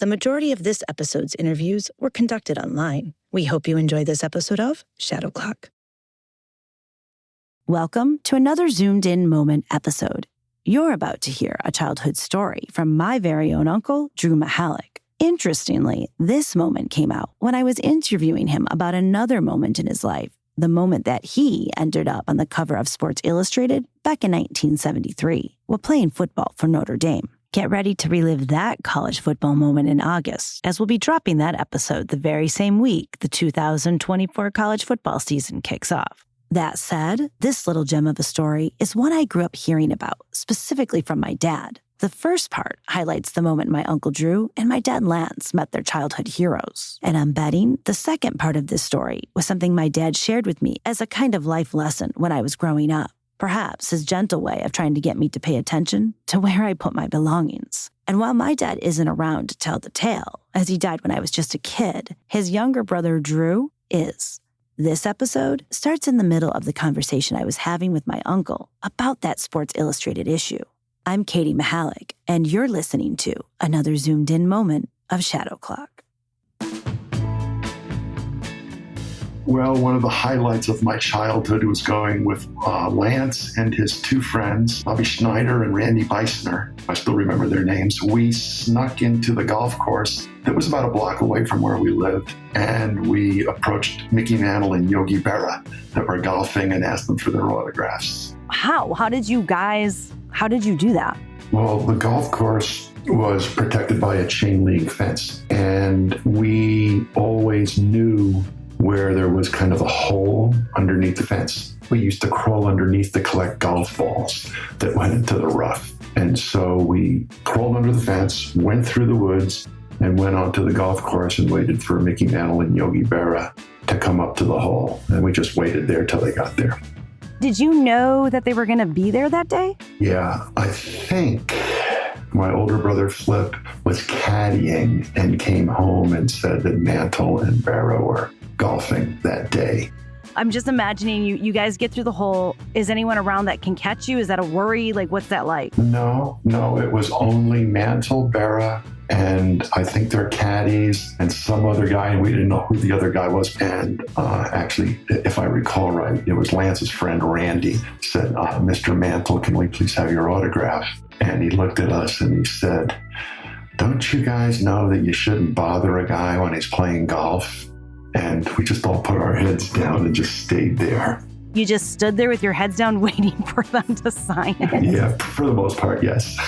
The majority of this episode's interviews were conducted online. We hope you enjoy this episode of Shadow Clock. Welcome to another Zoomed In Moment episode. You're about to hear a childhood story from my very own uncle, Drew Mahalic. Interestingly, this moment came out when I was interviewing him about another moment in his life, the moment that he ended up on the cover of Sports Illustrated back in 1973 while playing football for Notre Dame. Get ready to relive that college football moment in August, as we'll be dropping that episode the very same week the 2024 college football season kicks off. That said, this little gem of a story is one I grew up hearing about, specifically from my dad. The first part highlights the moment my Uncle Drew and my dad Lance met their childhood heroes. And I'm betting the second part of this story was something my dad shared with me as a kind of life lesson when I was growing up. Perhaps his gentle way of trying to get me to pay attention to where I put my belongings. And while my dad isn't around to tell the tale, as he died when I was just a kid, his younger brother Drew is. This episode starts in the middle of the conversation I was having with my uncle about that Sports Illustrated issue. I'm Katie Mahalic, and you're listening to another zoomed-in moment of Shadow Clock. Well, one of the highlights of my childhood was going with Lance and his two friends, Bobby Schneider and Randy Beisner. I still remember their names. We snuck into the golf course that was about a block away from where we lived, and we approached Mickey Mantle and Yogi Berra that were golfing and asked them for their autographs. How did you do that? Well, the golf course was protected by a chain link fence, and we always knew where there was kind of a hole underneath the fence. We used to crawl underneath to collect golf balls that went into the rough. And so we crawled under the fence, went through the woods, and went onto the golf course and waited for Mickey Mantle and Yogi Berra to come up to the hole. And we just waited there till they got there. Did you know that they were going to be there that day? Yeah, I think my older brother Flip was caddying and came home and said that Mantle and Berra were golfing that day. I'm just imagining you guys get through the hole. Is anyone around that can catch you? Is that a worry? Like, what's that like? No, it was only Mantle, Berra, and I think their caddies and some other guy, and we didn't know who the other guy was. And actually, if I recall right, it was Lance's friend Randy said, Mr. Mantle, can we please have your autograph? And he looked at us and he said, don't you guys know that you shouldn't bother a guy when he's playing golf? And we just all put our heads down and just stayed there. You just stood there with your heads down waiting for them to sign it? Yeah, for the most part, yes.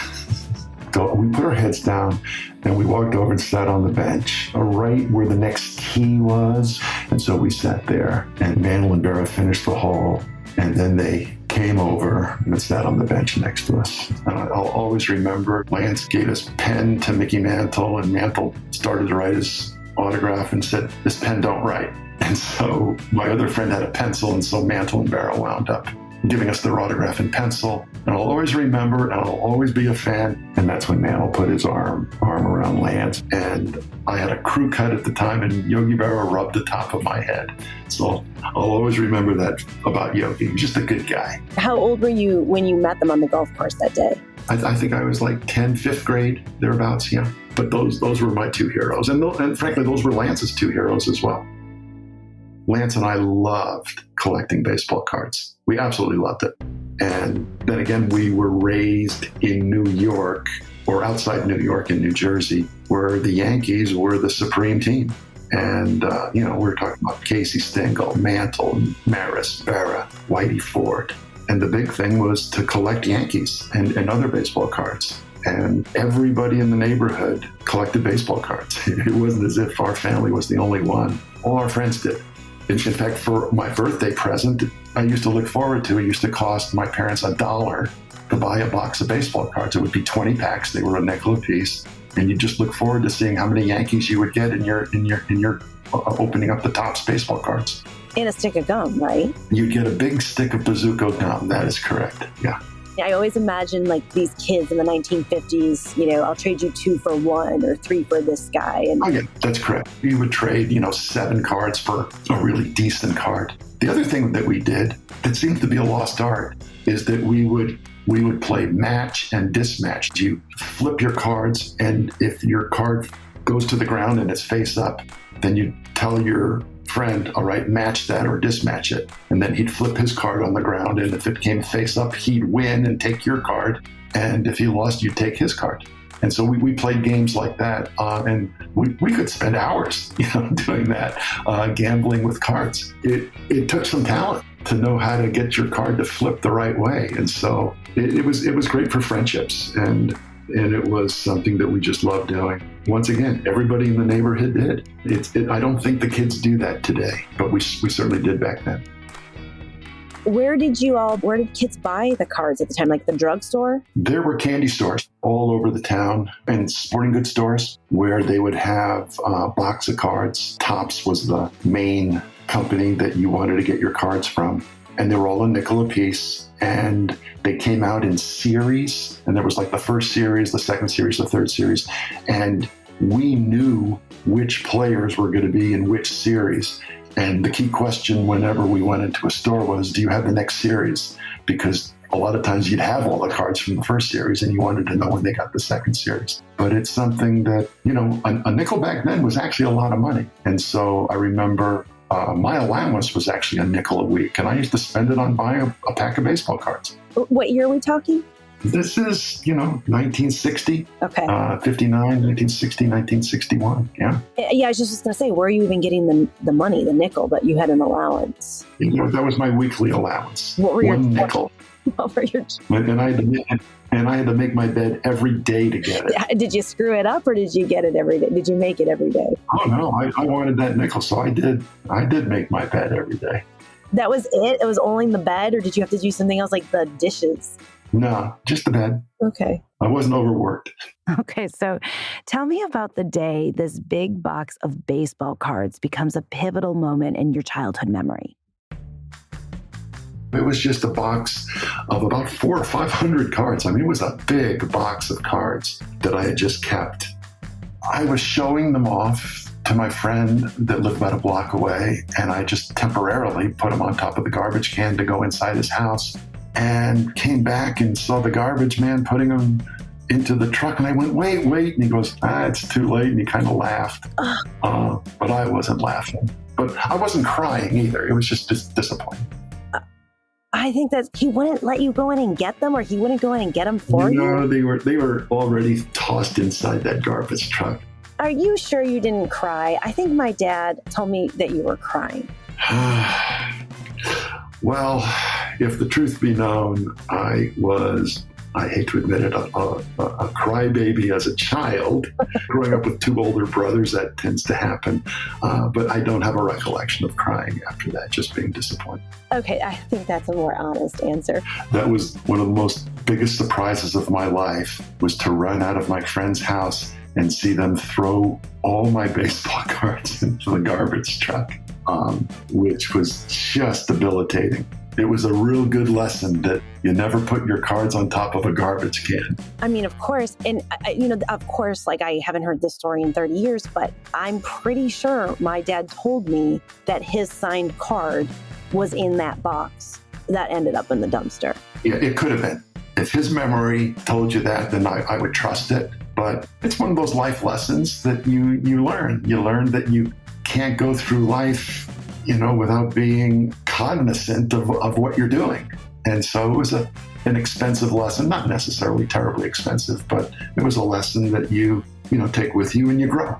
So we put our heads down and we walked over and sat on the bench right where the next tee was. And so we sat there and Mantle and Berra finished the hole. And then they came over and sat on the bench next to us. And I'll always remember Lance gave his pen to Mickey Mantle, and Mantle started to write his autograph and said, this pen don't write. And so my other friend had a pencil, and so Mantle and Berra wound up giving us their autograph in pencil. And I'll always remember, and I'll always be a fan. And that's when Mantle put his arm around Lance. And I had a crew cut at the time, and Yogi Berra rubbed the top of my head. So I'll always remember that about Yogi. He's just a good guy. How old were you when you met them on the golf course that day? I think I was like 10, 5th grade, thereabouts, yeah. But those were my two heroes. And frankly, those were Lance's two heroes as well. Lance and I loved collecting baseball cards. We absolutely loved it. And then again, we were raised in New York, or outside New York in New Jersey, where the Yankees were the supreme team. And, we're talking about Casey Stengel, Mantle, Maris, Berra, Whitey Ford. And the big thing was to collect Yankees and other baseball cards. And everybody in the neighborhood collected baseball cards. It wasn't as if our family was the only one. All our friends did. In fact, for my birthday present, I used to look forward to, it used to cost my parents $1 to buy a box of baseball cards. It would be 20 packs. They were a nickel a piece. And you just look forward to seeing how many Yankees you would get in your opening up the Topps baseball cards. And a stick of gum, right? You'd get a big stick of Bazooka gum. That is correct. Yeah. I always imagine like these kids in the 1950s, I'll trade you 2 for 1 or 3 for this guy. And yeah, that's correct. You would trade, 7 cards for a really decent card. The other thing that we did that seems to be a lost art is that we would play match and dismatch. You flip your cards, and if your card goes to the ground and it's face up, then you tell your friend, all right, match that or dismatch it. And then he'd flip his card on the ground. And if it came face up, he'd win and take your card. And if he lost, you'd take his card. And so we played games like that. And we could spend hours, doing that, gambling with cards. It took some talent to know how to get your card to flip the right way. And so it was great for friendships. And it was something that we just loved doing. Once again, everybody in the neighborhood did. I don't think the kids do that today, but we certainly did back then. Where did kids buy the cards at the time? Like the drugstore? There were candy stores all over the town and sporting goods stores where they would have a box of cards. Topps was the main company that you wanted to get your cards from. And they were all a nickel a piece. And they came out in series. And there was like the first series, the second series, the third series. And we knew which players were going to be in which series. And the key question whenever we went into a store was, do you have the next series? Because a lot of times you'd have all the cards from the first series and you wanted to know when they got the second series. But it's something that, a nickel back then was actually a lot of money. And so I remember my allowance was actually a nickel a week. And I used to spend it on buying a pack of baseball cards. What year are we talking? This is, 1960, okay. 59, 1960, 1961, yeah. Yeah, I was just going to say, where are you even getting the money, the nickel, but you had an allowance? That was my weekly allowance. What were One nickel. What were your... And I had to make my bed every day to get it. Did you screw it up or did you get it every day? Did you make it every day? Oh, no, I wanted that nickel, so I did make my bed every day. That was it? It was only the bed, or did you have to do something else like the dishes? No, just the bed. Okay. I wasn't overworked. Okay, so tell me about the day this big box of baseball cards becomes a pivotal moment in your childhood memory. It was just a box of about 400 or 500 cards. I mean, it was a big box of cards that I had just kept. I was showing them off to my friend that lived about a block away, and I just temporarily put them on top of the garbage can to go inside his house. And came back and saw the garbage man putting them into the truck. And I went, wait. And he goes, it's too late. And he kind of laughed. But I wasn't laughing. But I wasn't crying either. It was just disappointing. I think that he wouldn't let you go in and get them, or he wouldn't go in and get them for you? No, they were already tossed inside that garbage truck. Are you sure you didn't cry? I think my dad told me that you were crying. Well, if the truth be known, I hate to admit it, a crybaby as a child. Growing up with two older brothers, that tends to happen. But I don't have a recollection of crying after that, just being disappointed. Okay, I think that's a more honest answer. That was one of the most biggest surprises of my life, was to run out of my friend's house and see them throw all my baseball cards into the garbage truck. Which was just debilitating. It was a real good lesson that you never put your cards on top of a garbage can. I mean, of course. And, of course, like, I haven't heard this story in 30 years, but I'm pretty sure my dad told me that his signed card was in that box that ended up in the dumpster. Yeah, it could have been. If his memory told you that, then I would trust it. But it's one of those life lessons that you learn. You learn that you can't go through life, without being cognizant of what you're doing. And so it was an expensive lesson, not necessarily terribly expensive, but it was a lesson that you take with you and you grow.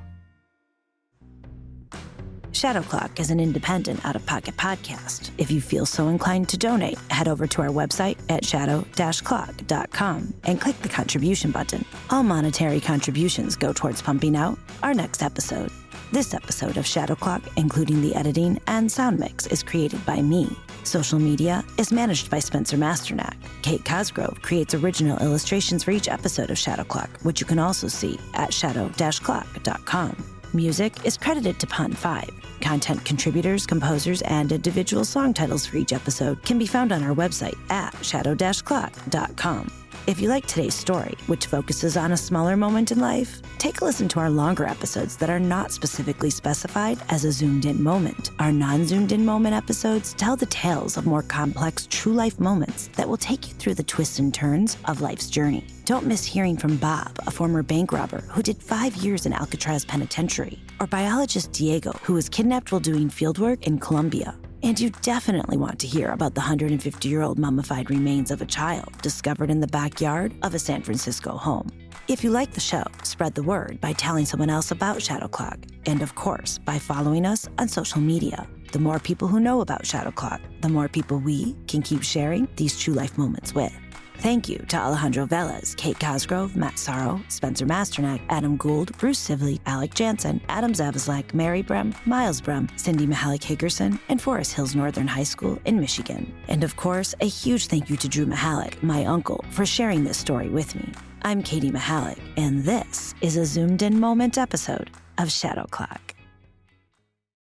Shadow Clock is an independent out-of-pocket podcast. If you feel so inclined to donate, head over to our website at shadow-clock.com and click the contribution button. All monetary contributions go towards pumping out our next episode. This episode of Shadow Clock, including the editing and sound mix, is created by me. Social media is managed by Spencer Masternak. Kate Cosgrove creates original illustrations for each episode of Shadow Clock, which you can also see at shadow-clock.com. Music is credited to Pun 5. Content contributors, composers, and individual song titles for each episode can be found on our website at shadow-clock.com. If you like today's story, which focuses on a smaller moment in life, take a listen to our longer episodes that are not specifically specified as a zoomed-in moment. Our non-zoomed-in moment episodes tell the tales of more complex true life moments that will take you through the twists and turns of life's journey. Don't miss hearing from Bob, a former bank robber who did 5 years in Alcatraz Penitentiary, or biologist Diego, who was kidnapped while doing fieldwork in Colombia. And you definitely want to hear about the 150-year-old mummified remains of a child discovered in the backyard of a San Francisco home. If you like the show, spread the word by telling someone else about Shadow Clock, and of course, by following us on social media. The more people who know about Shadow Clock, the more people we can keep sharing these true life moments with. Thank you to Alejandro Velez, Kate Cosgrove, Matt Sorrow, Spencer Masternak, Adam Gould, Bruce Sibley, Alec Jansen, Adam Zavezlak, Mary Brem, Miles Brem, Cindy Mahalic Hagerson, and Forest Hills Northern High School in Michigan. And of course, a huge thank you to Drew Mahalic, my uncle, for sharing this story with me. I'm Katie Mahalic, and this is a zoomed-in moment episode of Shadow Clock.